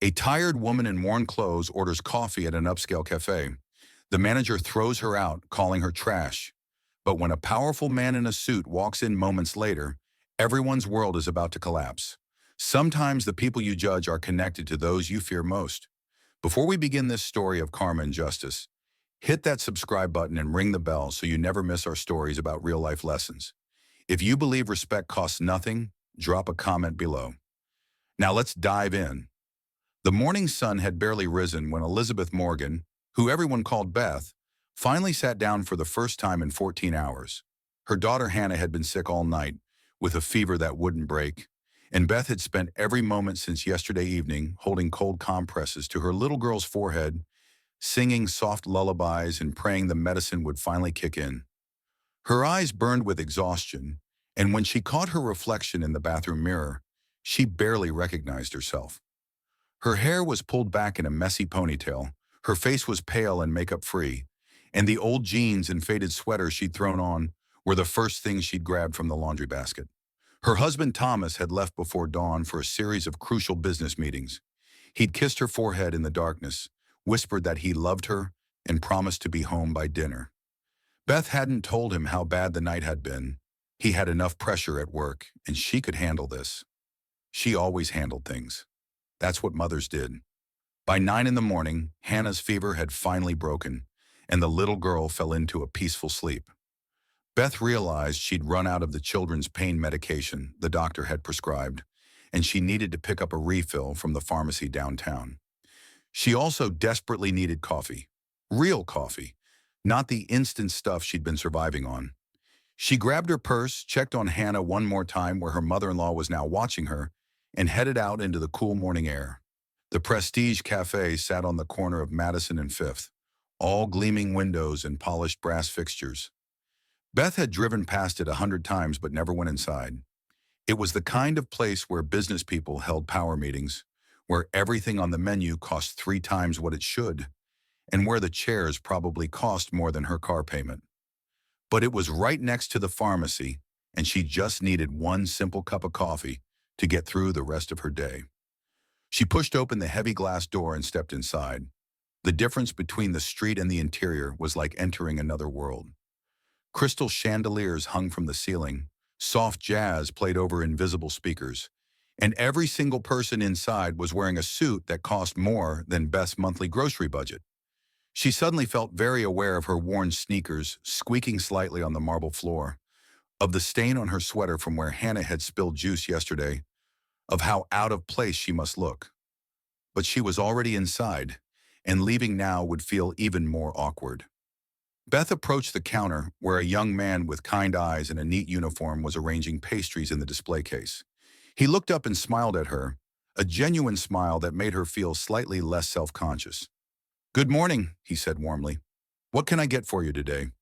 A tired woman in worn clothes orders coffee at an upscale cafe. The manager throws her out, calling her trash. But when a powerful man in a suit walks in moments later, everyone's world is about to collapse. Sometimes the people you judge are connected to those you fear most. Before we begin this story of karma and justice, hit that subscribe button and ring the bell so you never miss our stories about real-life lessons. If you believe respect costs nothing, drop a comment below. Now let's dive in. The morning sun had barely risen when Elizabeth Morgan, who everyone called Beth, finally sat down for the first time in 14 hours. Her daughter Hannah had been sick all night, with a fever that wouldn't break, and Beth had spent every moment since yesterday evening holding cold compresses to her little girl's forehead, singing soft lullabies and praying the medicine would finally kick in. Her eyes burned with exhaustion, and when she caught her reflection in the bathroom mirror, she barely recognized herself. Her hair was pulled back in a messy ponytail, her face was pale and makeup-free, and the old jeans and faded sweater she'd thrown on were the first things she'd grabbed from the laundry basket. Her husband Thomas had left before dawn for a series of crucial business meetings. He'd kissed her forehead in the darkness, whispered that he loved her, and promised to be home by dinner. Beth hadn't told him how bad the night had been. He had enough pressure at work, and she could handle this. She always handled things. That's what mothers did. By 9 in the morning, Hannah's fever had finally broken, and the little girl fell into a peaceful sleep. Beth realized she'd run out of the children's pain medication the doctor had prescribed, and she needed to pick up a refill from the pharmacy downtown. She also desperately needed coffee. Real coffee, not the instant stuff she'd been surviving on. She grabbed her purse, checked on Hannah one more time where her mother-in-law was now watching her, and headed out into the cool morning air. The Prestige Café sat on the corner of Madison and Fifth, all gleaming windows and polished brass fixtures. Beth had driven past it 100 times but never went inside. It was the kind of place where business people held power meetings, where everything on the menu cost 3 times what it should, and where the chairs probably cost more than her car payment. But it was right next to the pharmacy, and she just needed one simple cup of coffee to get through the rest of her day. She pushed open the heavy glass door and stepped inside. The difference between the street and the interior was like entering another world. Crystal chandeliers hung from the ceiling, soft jazz played over invisible speakers, and every single person inside was wearing a suit that cost more than Beth's monthly grocery budget. She suddenly felt very aware of her worn sneakers squeaking slightly on the marble floor, of the stain on her sweater from where Hannah had spilled juice yesterday, of how out of place she must look. But she was already inside, and leaving now would feel even more awkward. Beth approached the counter where a young man with kind eyes and a neat uniform was arranging pastries in the display case. He looked up and smiled at her, a genuine smile that made her feel slightly less self-conscious. "Good morning," he said warmly. "What can I get for you today?"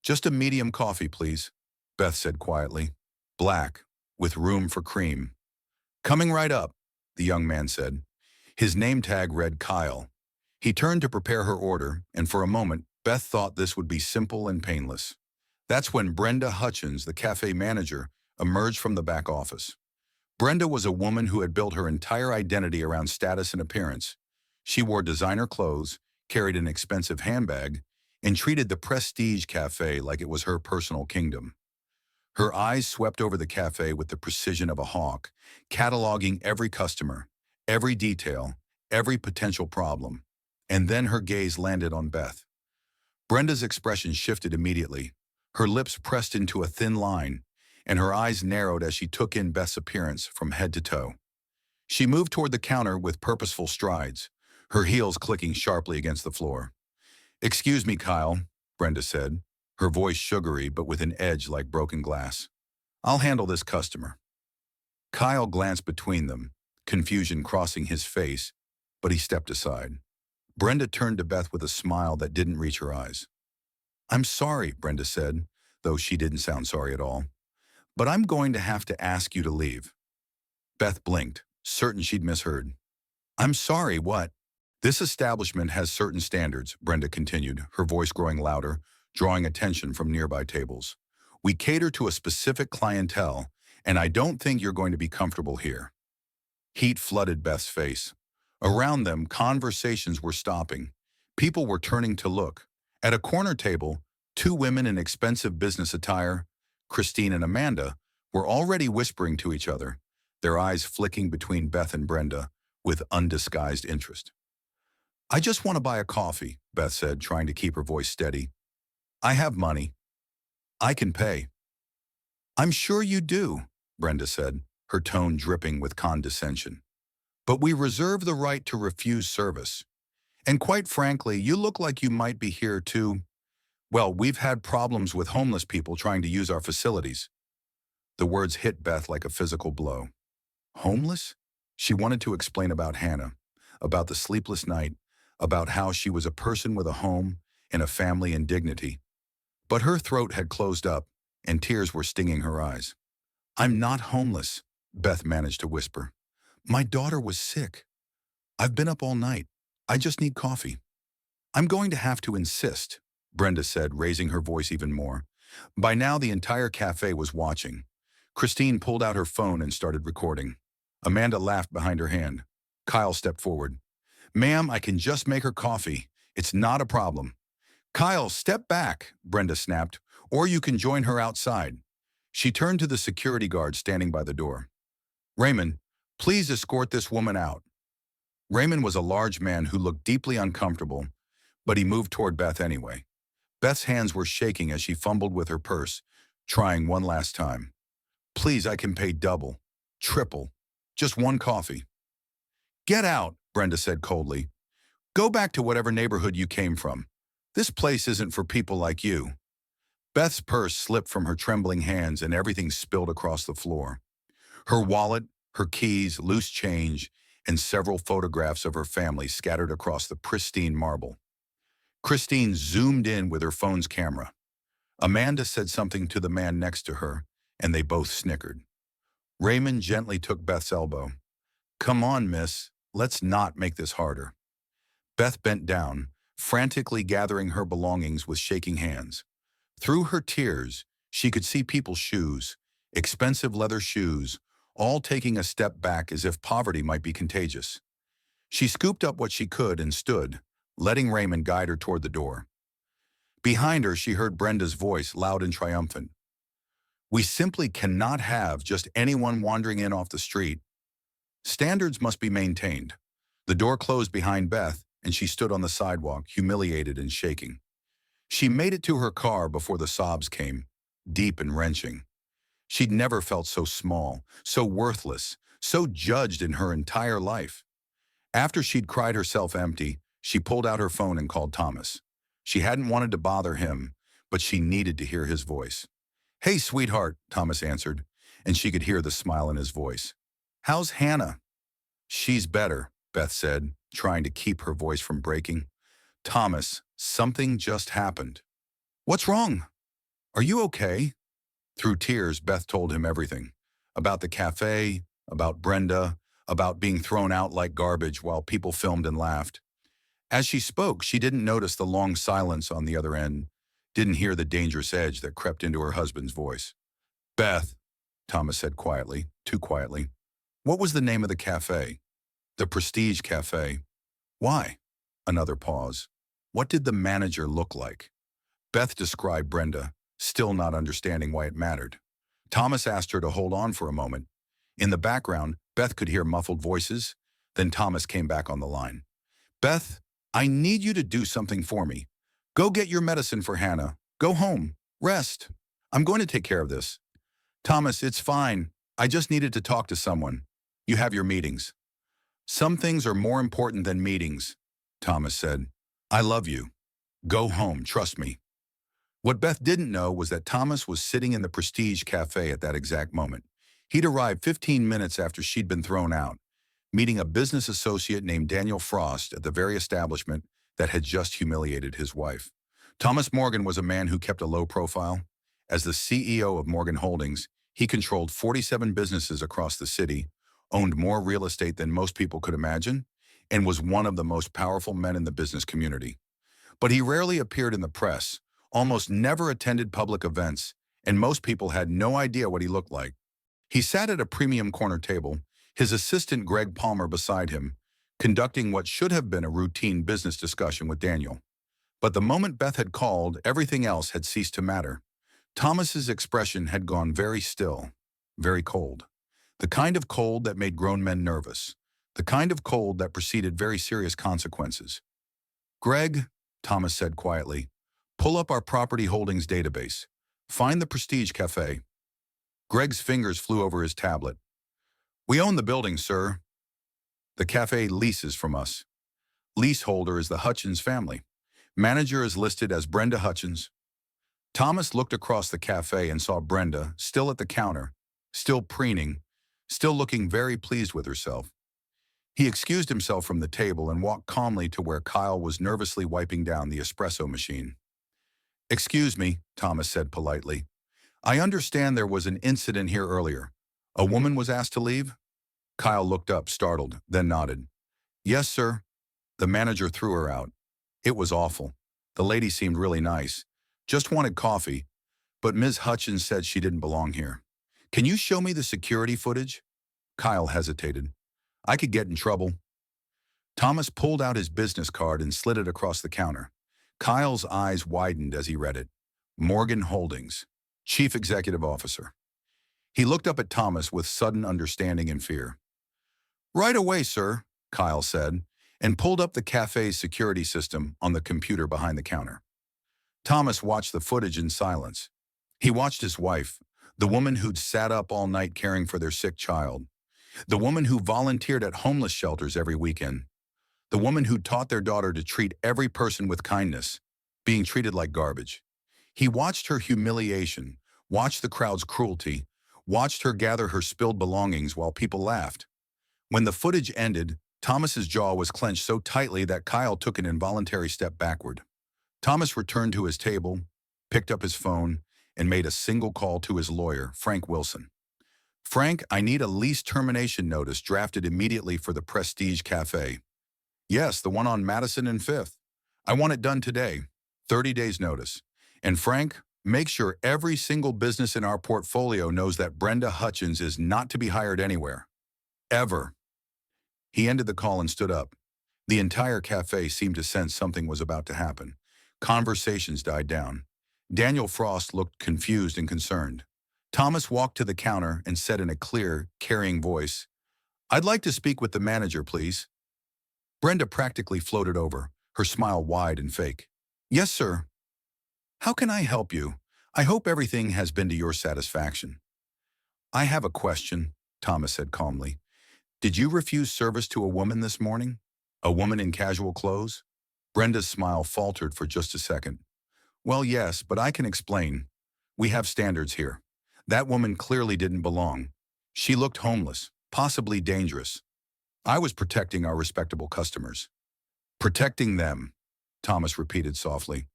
"Just a medium coffee, please," Beth said quietly. "Black, with room for cream." "Coming right up," the young man said. His name tag read Kyle. He turned to prepare her order, and for a moment, Beth thought this would be simple and painless. That's when Brenda Hutchins, the cafe manager, emerged from the back office. Brenda was a woman who had built her entire identity around status and appearance. She wore designer clothes, carried an expensive handbag, and treated the Prestige Cafe like it was her personal kingdom. Her eyes swept over the cafe with the precision of a hawk, cataloging every customer, every detail, every potential problem. And then her gaze landed on Beth. Brenda's expression shifted immediately. Her lips pressed into a thin line, and her eyes narrowed as she took in Beth's appearance from head to toe. She moved toward the counter with purposeful strides, her heels clicking sharply against the floor. "Excuse me, Kyle," Brenda said, her voice sugary but with an edge like broken glass. "I'll handle this customer." Kyle glanced between them, confusion crossing his face, but he stepped aside. Brenda turned to Beth with a smile that didn't reach her eyes. "I'm sorry," Brenda said, though she didn't sound sorry at all. "But I'm going to have to ask you to leave." Beth blinked, certain she'd misheard. "I'm sorry, what?" "This establishment has certain standards," Brenda continued, her voice growing louder, drawing attention from nearby tables. "We cater to a specific clientele, and I don't think you're going to be comfortable here." Heat flooded Beth's face. Around them, conversations were stopping. People were turning to look. At a corner table, two women in expensive business attire, Christine and Amanda, were already whispering to each other, their eyes flicking between Beth and Brenda with undisguised interest. "I just want to buy a coffee," Beth said, trying to keep her voice steady. "I have money. I can pay." "I'm sure you do," Brenda said, her tone dripping with condescension. "But we reserve the right to refuse service. And quite frankly, you look like you might be here to, well, we've had problems with homeless people trying to use our facilities." The words hit Beth like a physical blow. Homeless? She wanted to explain about Hannah, about the sleepless night, about how she was a person with a home and a family and dignity. But her throat had closed up, and tears were stinging her eyes. "I'm not homeless," Beth managed to whisper. "My daughter was sick. I've been up all night. I just need coffee." "I'm going to have to insist," Brenda said, raising her voice even more. By now, the entire cafe was watching. Christine pulled out her phone and started recording. Amanda laughed behind her hand. Kyle stepped forward. "Ma'am, I can just make her coffee. It's not a problem." "Kyle, step back," Brenda snapped, "or you can join her outside." She turned to the security guard standing by the door. "Raymond, please escort this woman out." Raymond was a large man who looked deeply uncomfortable, but he moved toward Beth anyway. Beth's hands were shaking as she fumbled with her purse, trying one last time. "Please, I can pay double, triple, just one coffee." "Get out," Brenda said coldly. "Go back to whatever neighborhood you came from. This place isn't for people like you." Beth's purse slipped from her trembling hands and everything spilled across the floor. Her wallet, her keys, loose change, and several photographs of her family scattered across the pristine marble. Christine zoomed in with her phone's camera. Amanda said something to the man next to her, and they both snickered. Raymond gently took Beth's elbow. "Come on, miss. Let's not make this harder." Beth bent down, frantically gathering her belongings with shaking hands. Through her tears, she could see people's shoes, expensive leather shoes, all taking a step back as if poverty might be contagious. She scooped up what she could and stood, letting Raymond guide her toward the door. Behind her, she heard Brenda's voice, loud and triumphant. "We simply cannot have just anyone wandering in off the street. Standards must be maintained." The door closed behind Beth, and she stood on the sidewalk, humiliated and shaking. She made it to her car before the sobs came, deep and wrenching. She'd never felt so small, so worthless, so judged in her entire life. After she'd cried herself empty, she pulled out her phone and called Thomas. She hadn't wanted to bother him, but she needed to hear his voice. "Hey, sweetheart," Thomas answered, and she could hear the smile in his voice. "How's Hannah?" "She's better," Beth said, trying to keep her voice from breaking. "Thomas, something just happened." "What's wrong? Are you okay?" Through tears, Beth told him everything. About the cafe, about Brenda, about being thrown out like garbage while people filmed and laughed. As she spoke, she didn't notice the long silence on the other end, didn't hear the dangerous edge that crept into her husband's voice. "Beth," Thomas said quietly, too quietly, "what was the name of the cafe?" "The Prestige Cafe." "Why?" Another pause. "What did the manager look like?" Beth described Brenda, still not understanding why it mattered. Thomas asked her to hold on for a moment. In the background, Beth could hear muffled voices. Then Thomas came back on the line. "Beth, I need you to do something for me. Go get your medicine for Hannah. Go home. Rest. I'm going to take care of this." "Thomas, it's fine. I just needed to talk to someone." "You have your meetings." "Some things are more important than meetings," Thomas said. "I love you. Go home, trust me." What Beth didn't know was that Thomas was sitting in the Prestige Cafe at that exact moment. He'd arrived 15 minutes after she'd been thrown out, meeting a business associate named Daniel Frost at the very establishment that had just humiliated his wife. Thomas Morgan was a man who kept a low profile. As the CEO of Morgan Holdings, he controlled 47 businesses across the city, owned more real estate than most people could imagine, and was one of the most powerful men in the business community. But he rarely appeared in the press, almost never attended public events, and most people had no idea what he looked like. He sat at a premium corner table, his assistant Greg Palmer beside him, conducting what should have been a routine business discussion with Daniel. But the moment Beth had called, everything else had ceased to matter. Thomas's expression had gone very still, very cold. The kind of cold that made grown men nervous. The kind of cold that preceded very serious consequences. "Greg," Thomas said quietly, "pull up our property holdings database. Find the Prestige Café." Greg's fingers flew over his tablet. "We own the building, sir. The cafe leases from us. Leaseholder is the Hutchins family. Manager is listed as Brenda Hutchins." Thomas looked across the cafe and saw Brenda, still at the counter, still preening, still looking very pleased with herself. He excused himself from the table and walked calmly to where Kyle was nervously wiping down the espresso machine. "Excuse me," Thomas said politely. "I understand there was an incident here earlier. A woman was asked to leave?" Kyle looked up, startled, then nodded. "Yes, sir. The manager threw her out. It was awful. The lady seemed really nice. Just wanted coffee. But Ms. Hutchins said she didn't belong here. Can you show me the security footage?" Kyle hesitated. "I could get in trouble." Thomas pulled out his business card and slid it across the counter. Kyle's eyes widened as he read it. Morgan Holdings, Chief Executive Officer. He looked up at Thomas with sudden understanding and fear. "Right away, sir," Kyle said, and pulled up the cafe's security system on the computer behind the counter. Thomas watched the footage in silence. He watched his wife, the woman who'd sat up all night caring for their sick child, the woman who volunteered at homeless shelters every weekend, the woman who taught their daughter to treat every person with kindness, being treated like garbage. He watched her humiliation, watched the crowd's cruelty, watched her gather her spilled belongings while people laughed. When the footage ended, Thomas's jaw was clenched so tightly that Kyle took an involuntary step backward. Thomas returned to his table, picked up his phone, and made a single call to his lawyer, Frank Wilson. "Frank, I need a lease termination notice drafted immediately for the Prestige Café." "Yes, the one on Madison and 5th. I want it done today. 30 days notice. And Frank, make sure every single business in our portfolio knows that Brenda Hutchins is not to be hired anywhere. Ever." He ended the call and stood up. The entire cafe seemed to sense something was about to happen. Conversations died down. Daniel Frost looked confused and concerned. Thomas walked to the counter and said in a clear, carrying voice, "I'd like to speak with the manager, please." Brenda practically floated over, her smile wide and fake. "Yes, sir. How can I help you? I hope everything has been to your satisfaction." "I have a question," Thomas said calmly. "Did you refuse service to a woman this morning? A woman in casual clothes?" Brenda's smile faltered for just a second. "Well, yes, but I can explain. We have standards here. That woman clearly didn't belong. She looked homeless, possibly dangerous. I was protecting our respectable customers." "Protecting them," Thomas repeated softly.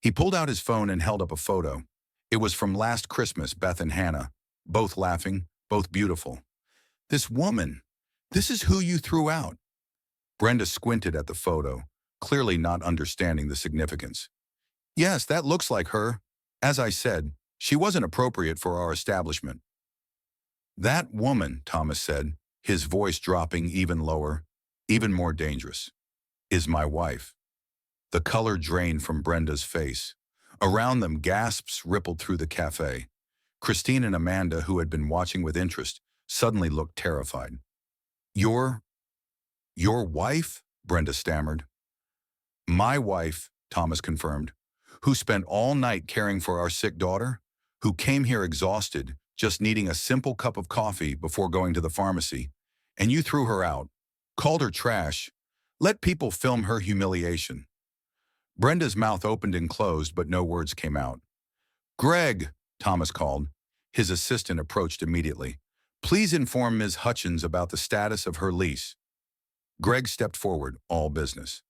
He pulled out his phone and held up a photo. It was from last Christmas, Beth and Hannah, both laughing, both beautiful. "This woman, this is who you threw out." Brenda squinted at the photo, clearly not understanding the significance. "Yes, that looks like her. As I said, she wasn't appropriate for our establishment." "That woman," Thomas said, his voice dropping even lower, even more dangerous, "is my wife." The color drained from Brenda's face. Around them, gasps rippled through the cafe. Christine and Amanda, who had been watching with interest, suddenly looked terrified. Your wife?" Brenda stammered. "My wife," Thomas confirmed, "who spent all night caring for our sick daughter, who came here exhausted, just needing a simple cup of coffee before going to the pharmacy, and you threw her out, called her trash, let people film her humiliation." Brenda's mouth opened and closed, but no words came out. "Greg," Thomas called. His assistant approached immediately. "Please inform Ms. Hutchins about the status of her lease." Greg stepped forward, all business.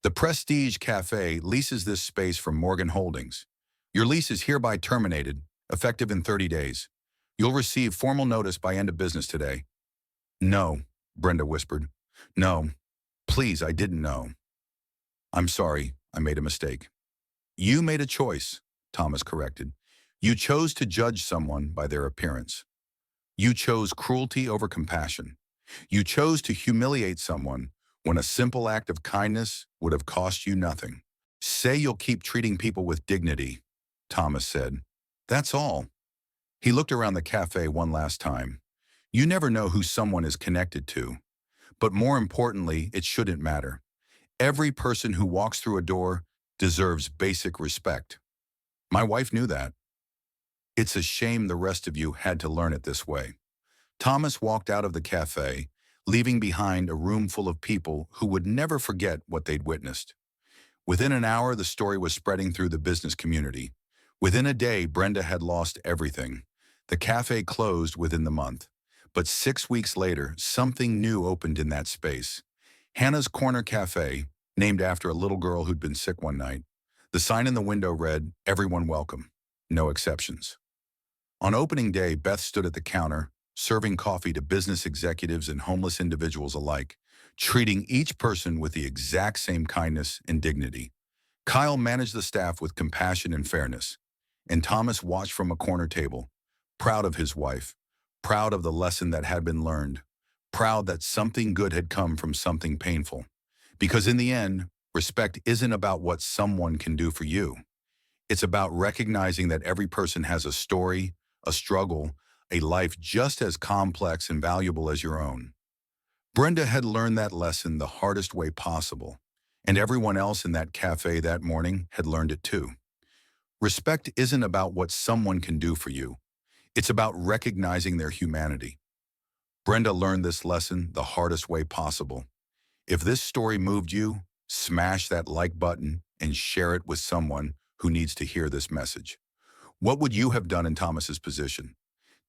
"The Prestige Café leases this space from Morgan Holdings. Your lease is hereby terminated, effective in 30 days. You'll receive formal notice by end of business today." "No," Brenda whispered. "No. Please, I didn't know. I'm sorry, I made a mistake." "You made a choice," Thomas corrected. "You chose to judge someone by their appearance. You chose cruelty over compassion. You chose to humiliate someone when a simple act of kindness would have cost you nothing. Say you'll keep treating people with dignity, Thomas said. That's all. He looked around the cafe one last time. You never know who someone is connected to. But more importantly, it shouldn't matter. Every person who walks through a door deserves basic respect. My wife knew that. It's a shame the rest of you had to learn it this way. Thomas walked out of the cafe, leaving behind a room full of people who would never forget what they'd witnessed. Within an hour, the story was spreading through the business community. Within a day, Brenda had lost everything. The cafe closed within the month. But 6 weeks later, something new opened in that space. Hannah's Corner Cafe, named after a little girl who'd been sick one night. The sign in the window read, "Everyone welcome, no exceptions." On opening day, Beth stood at the counter, serving coffee to business executives and homeless individuals alike, treating each person with the exact same kindness and dignity. Kyle managed the staff with compassion and fairness, and Thomas watched from a corner table, proud of his wife, proud of the lesson that had been learned, proud that something good had come from something painful. Because in the end, respect isn't about what someone can do for you. It's about recognizing that every person has a story, a struggle, a life just as complex and valuable as your own. Brenda had learned that lesson the hardest way possible, and everyone else in that cafe that morning had learned it too. Respect isn't about what someone can do for you. It's about recognizing their humanity. Brenda learned this lesson the hardest way possible. If this story moved you, smash that like button and share it with someone who needs to hear this message. What would you have done in Thomas's position?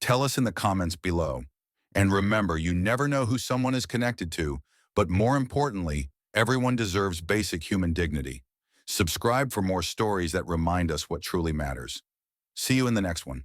Tell us in the comments below. And remember, you never know who someone is connected to, but more importantly, everyone deserves basic human dignity. Subscribe for more stories that remind us what truly matters. See you in the next one.